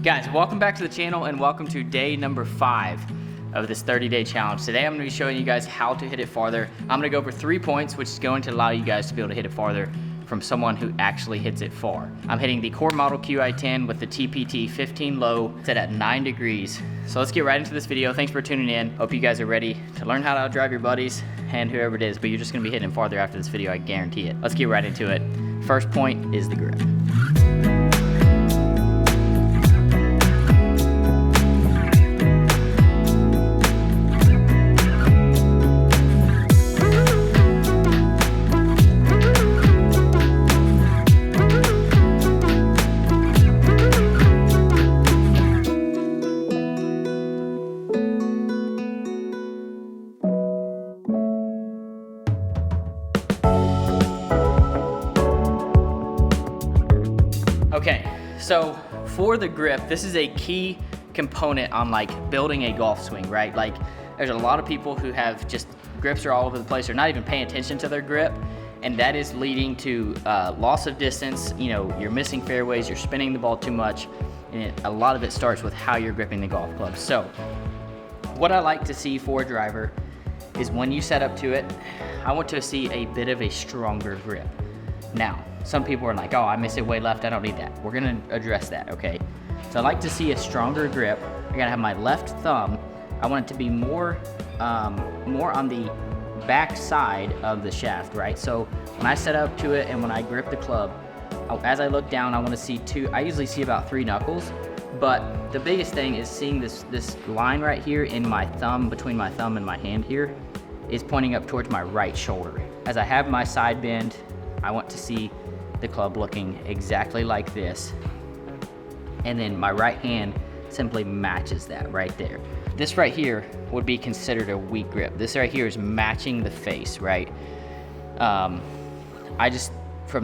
Guys, welcome back to the channel and welcome to day number 5 of this 30-day challenge. Today I'm going to be showing you guys how to hit it farther. I'm going to go over 3 points, which is going to allow you guys to be able to hit it farther from someone who actually hits it far. I'm hitting the core model QI10 with the TPT 15 low set at 9 degrees. So let's get right into this video. Thanks for tuning in. Hope you guys are ready to learn how to outdrive your buddies and whoever it is, but you're just going to be hitting farther after this video, I guarantee it. Let's get right into it. First point is the grip. Okay, so for the grip, this is a key component on like building a golf swing, right? Like there's a lot of people who have just grips are all over the place. They're not even paying attention to their grip, and that is leading to loss of distance. You know, you're missing fairways, you're spinning the ball too much, and a lot of it starts with how you're gripping the golf club. So what I like to see for a driver is when you set up to it, I want to see a bit of a stronger grip. Now, some people are like, oh, I miss it way left, I don't need that. We're gonna address that, okay? So I like to see a stronger grip. I gotta have my left thumb, I want it to be more on the back side of the shaft, right? So when I set up to it and when I grip the club, as I look down, I wanna see I usually see about 3 knuckles, but the biggest thing is seeing this line right here in my thumb, between my thumb and my hand here, is pointing up towards my right shoulder. As I have my side bend, I want to see the club looking exactly like this, and then my right hand simply matches that right there. This right here would be considered a weak grip. This right here is matching the face, right? From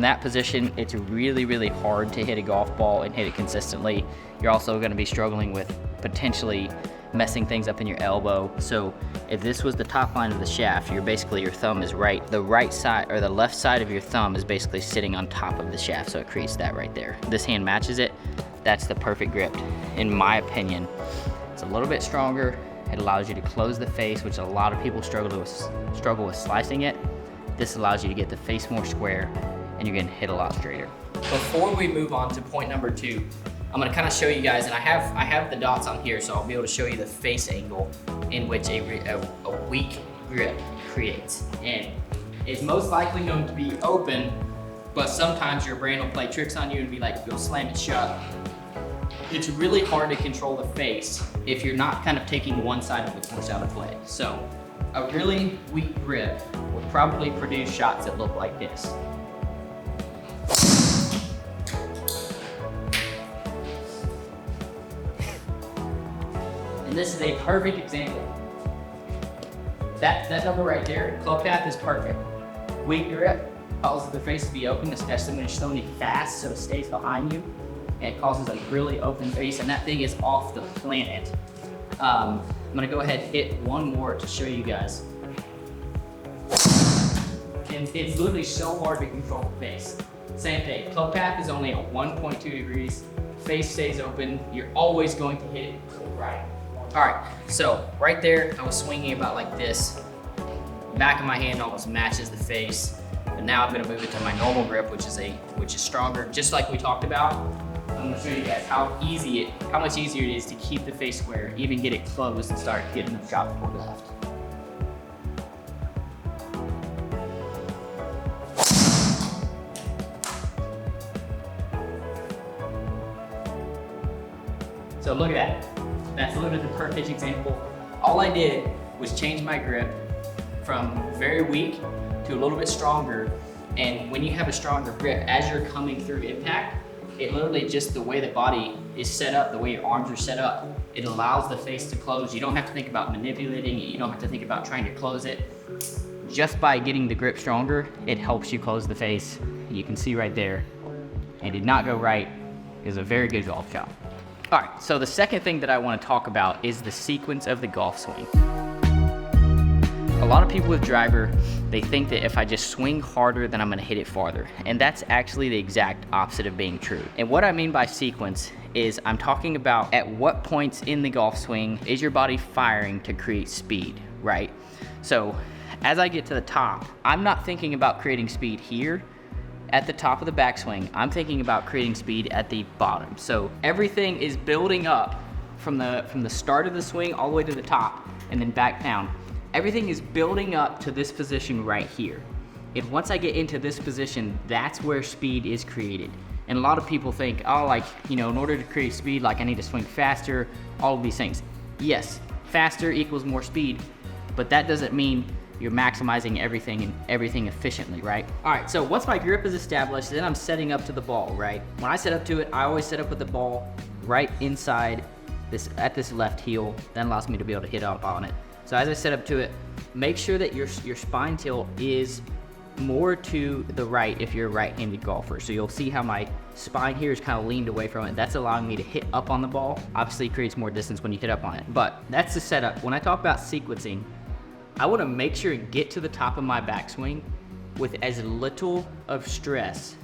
that position, it's really hard to hit a golf ball and hit it consistently. You're also going to be struggling with potentially messing things up in your elbow. So if this was the top line of the shaft, your thumb is right. The right side or the left side of your thumb is basically sitting on top of the shaft, so it creates that right there. This hand matches it. That's the perfect grip, in my opinion. It's a little bit stronger. It allows you to close the face, which a lot of people struggle with slicing it. This allows you to get the face more square, and you're gonna hit a lot straighter. Before we move on to point number 2, I'm gonna kind of show you guys, and I have the dots on here, so I'll be able to show you the face angle in which a weak grip creates. And it's most likely going to be open, but sometimes your brain will play tricks on you and be like, you'll slam it shut. It's really hard to control the face if you're not kind of taking one side of the course out of play. So a really weak grip will probably produce shots that look like this. And this is a perfect example. That number right there, club path is perfect. Weak grip causes the face to be open, especially when it's throwing it fast, so it stays behind you. And it causes a really open face, and that thing is off the planet. I'm gonna go ahead and hit one more to show you guys. And it's literally so hard to control the face. Same thing, club path is only at 1.2 degrees. Face stays open, you're always going to hit it to the right. All right, so right there, I was swinging about like this. Back of my hand almost matches the face. And now I'm gonna move it to my normal grip, which is stronger, just like we talked about. I'm gonna show you guys how much easier it is to keep the face square, even get it closed and start getting the shot toward the left. So look at that. That's literally the perfect example. All I did was change my grip from very weak to a little bit stronger. And when you have a stronger grip, as you're coming through impact, it literally just the way the body is set up, the way your arms are set up, it allows the face to close. You don't have to think about manipulating it. You don't have to think about trying to close it. Just by getting the grip stronger, it helps you close the face. You can see right there, it did not go right. It was a very good golf shot. All right, so the second thing that I want to talk about is the sequence of the golf swing. A lot of people with driver, they think that if I just swing harder, then I'm gonna hit it farther. And that's actually the exact opposite of being true. And what I mean by sequence is I'm talking about at what points in the golf swing is your body firing to create speed, right? So as I get to the top, I'm not thinking about creating speed here at the top of the backswing. I'm thinking about creating speed at the bottom. So everything is building up from the start of the swing all the way to the top and then back down. Everything is building up to this position right here. And once I get into this position, that's where speed is created. And a lot of people think, oh, like, you know, in order to create speed, like I need to swing faster, all of these things. Yes, faster equals more speed, but that doesn't mean you're maximizing everything and everything efficiently, right? All right, so once my grip is established, then I'm setting up to the ball, right? When I set up to it, I always set up with the ball right inside at this left heel. That allows me to be able to hit up on it. So as I set up to it, make sure that your spine tilt is more to the right if you're a right-handed golfer. So you'll see how my spine here is kind of leaned away from it. That's allowing me to hit up on the ball. Obviously it creates more distance when you hit up on it, but that's the setup. When I talk about sequencing, I want to make sure and get to the top of my backswing with as little of stress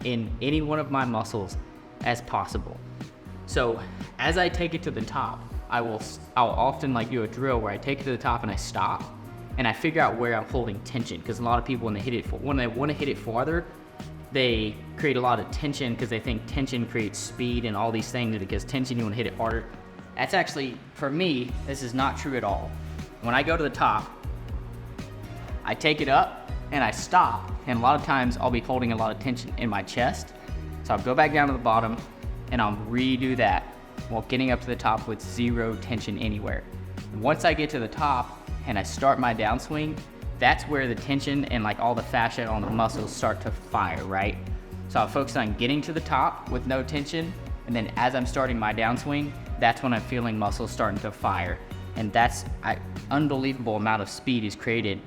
in any one of my muscles as possible. So as I take it to the top, I'll often like do a drill where I take it to the top and I stop and I figure out where I'm holding tension, because a lot of people when they want to hit it farther, they create a lot of tension because they think tension creates speed and all these things, because tension, you want to hit it harder. That's actually, for me, this is not true at all. When I go to the top, I take it up and I stop, and a lot of times I'll be holding a lot of tension in my chest. So I'll go back down to the bottom and I'll redo that while getting up to the top with zero tension anywhere. And once I get to the top and I start my downswing, that's where the tension and like all the fascia on the muscles start to fire, right? So I'll focus on getting to the top with no tension, and then as I'm starting my downswing, that's when I'm feeling muscles starting to fire. And that's unbelievable amount of speed is created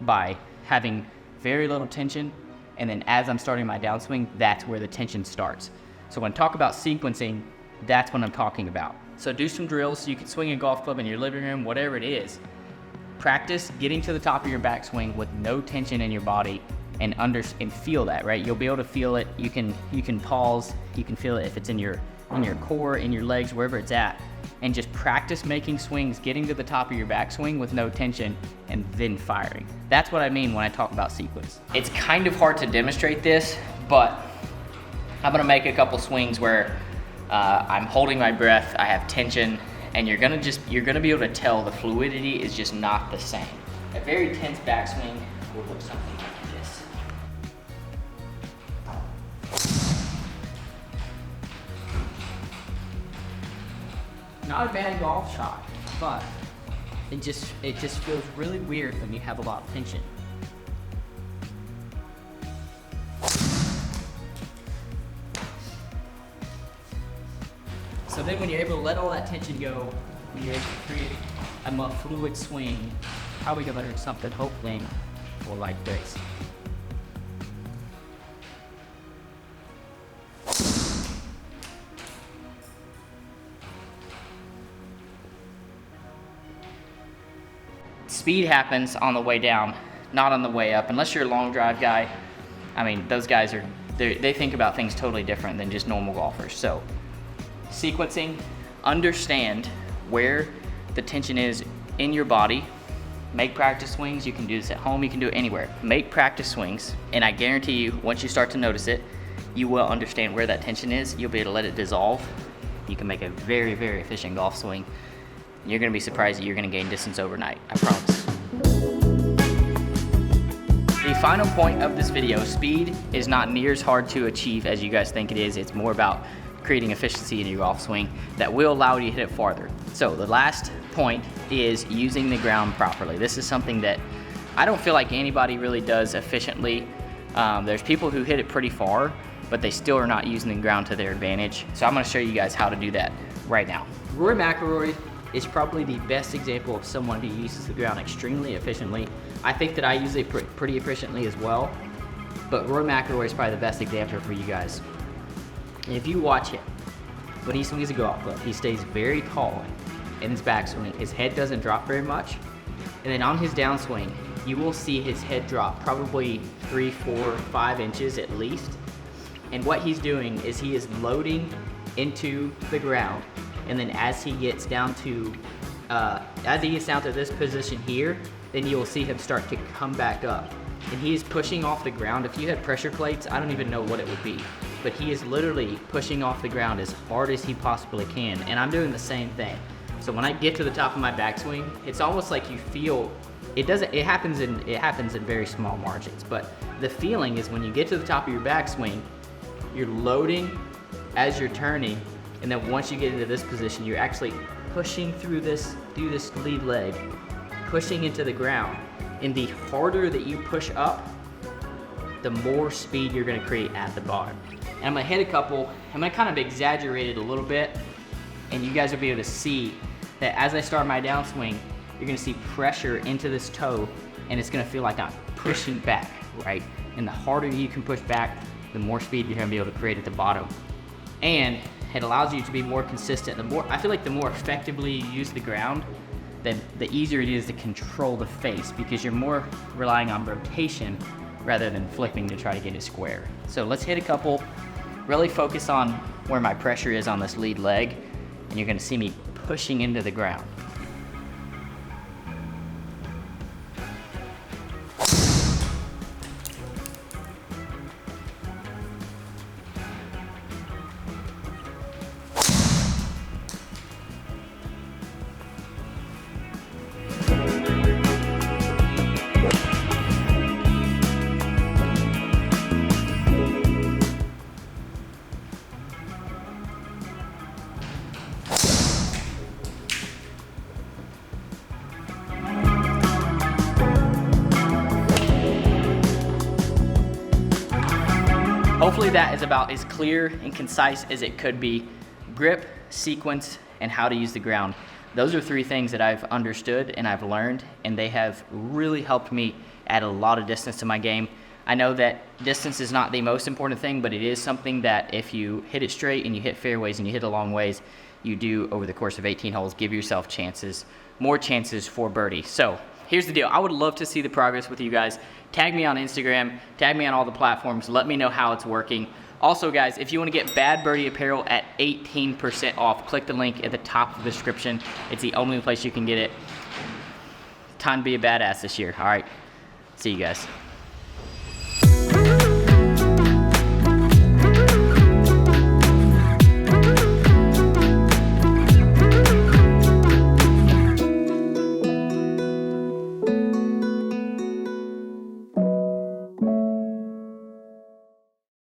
by having very little tension, and then as I'm starting my downswing, that's where the tension starts. So when I talk about sequencing, that's what I'm talking about. So do some drills so you can swing a golf club in your living room, whatever it is. Practice getting to the top of your backswing with no tension in your body and feel that, right? You'll be able to feel it. You can pause, you can feel it if it's in your core, in your legs, wherever it's at. And just practice making swings, getting to the top of your backswing with no tension, and then firing. That's what I mean when I talk about sequence. It's kind of hard to demonstrate this, but I'm gonna make a couple swings where I'm holding my breath, I have tension, and you're gonna be able to tell the fluidity is just not the same. A very tense backswing will look something like this. Not a bad golf shot, but it just feels really weird when you have a lot of tension. So then when you're able to let all that tension go, when you're able to create a more fluid swing, probably gonna learn something hopefully more like this. Speed happens on the way down, not on the way up. Unless you're a long drive guy, I mean, those guys they think about things totally different than just normal golfers. So sequencing, understand where the tension is in your body. Make practice swings. You can do this at home, you can do it anywhere. Make practice swings, and I guarantee you, once you start to notice it, you will understand where that tension is. You'll be able to let it dissolve. You can make a very, very efficient golf swing. You're gonna be surprised that you're gonna gain distance overnight, I promise. The final point of this video, speed is not near as hard to achieve as you guys think it is. It's more about creating efficiency in your golf swing that will allow you to hit it farther. So the last point is using the ground properly. This is something that I don't feel like anybody really does efficiently. There's people who hit it pretty far, but they still are not using the ground to their advantage. So I'm gonna show you guys how to do that right now. Rory McIlroy is probably the best example of someone who uses the ground extremely efficiently. I think that I use it pretty efficiently as well, but Rory McIlroy is probably the best example for you guys. And if you watch him, when he swings a golf club, he stays very tall in his backswing. His head doesn't drop very much. And then on his downswing, you will see his head drop probably 3, 4, 5 inches at least. And what he's doing is he is loading into the ground. And then as he gets down to this position here, then you will see him start to come back up. And he is pushing off the ground. If you had pressure plates, I don't even know what it would be. But he is literally pushing off the ground as hard as he possibly can. And I'm doing the same thing. So when I get to the top of my backswing, it's almost like you feel, it happens in very small margins, but the feeling is when you get to the top of your backswing, you're loading as you're turning, and then once you get into this position, you're actually pushing through this lead leg, pushing into the ground. And the harder that you push up, the more speed you're gonna create at the bottom. And I'm gonna hit a couple, I'm gonna kind of exaggerate it a little bit, and you guys will be able to see that as I start my downswing, you're gonna see pressure into this toe, and it's gonna feel like I'm pushing back, right? And the harder you can push back, the more speed you're gonna be able to create at the bottom. And it allows you to be more consistent. I feel like the more effectively you use the ground, then the easier it is to control the face, because you're more relying on rotation rather than flipping to try to get it square. So let's hit a couple, really focus on where my pressure is on this lead leg, and you're gonna see me pushing into the ground. Hopefully that is about as clear and concise as it could be. Grip, sequence, and how to use the ground. Those are three things that I've understood and I've learned, and they have really helped me add a lot of distance to my game. I know that distance is not the most important thing, but it is something that if you hit it straight and you hit fairways and you hit a long ways, you do over the course of 18 holes give yourself chances, more chances for birdie. So here's the deal. I would love to see the progress with you guys. Tag me on Instagram, tag me on all the platforms, let me know how it's working. Also guys, if you want to get Bad Birdie apparel at 18% off, click the link at the top of the description. It's the only place you can get it. Time to be a badass this year. All right, see you guys.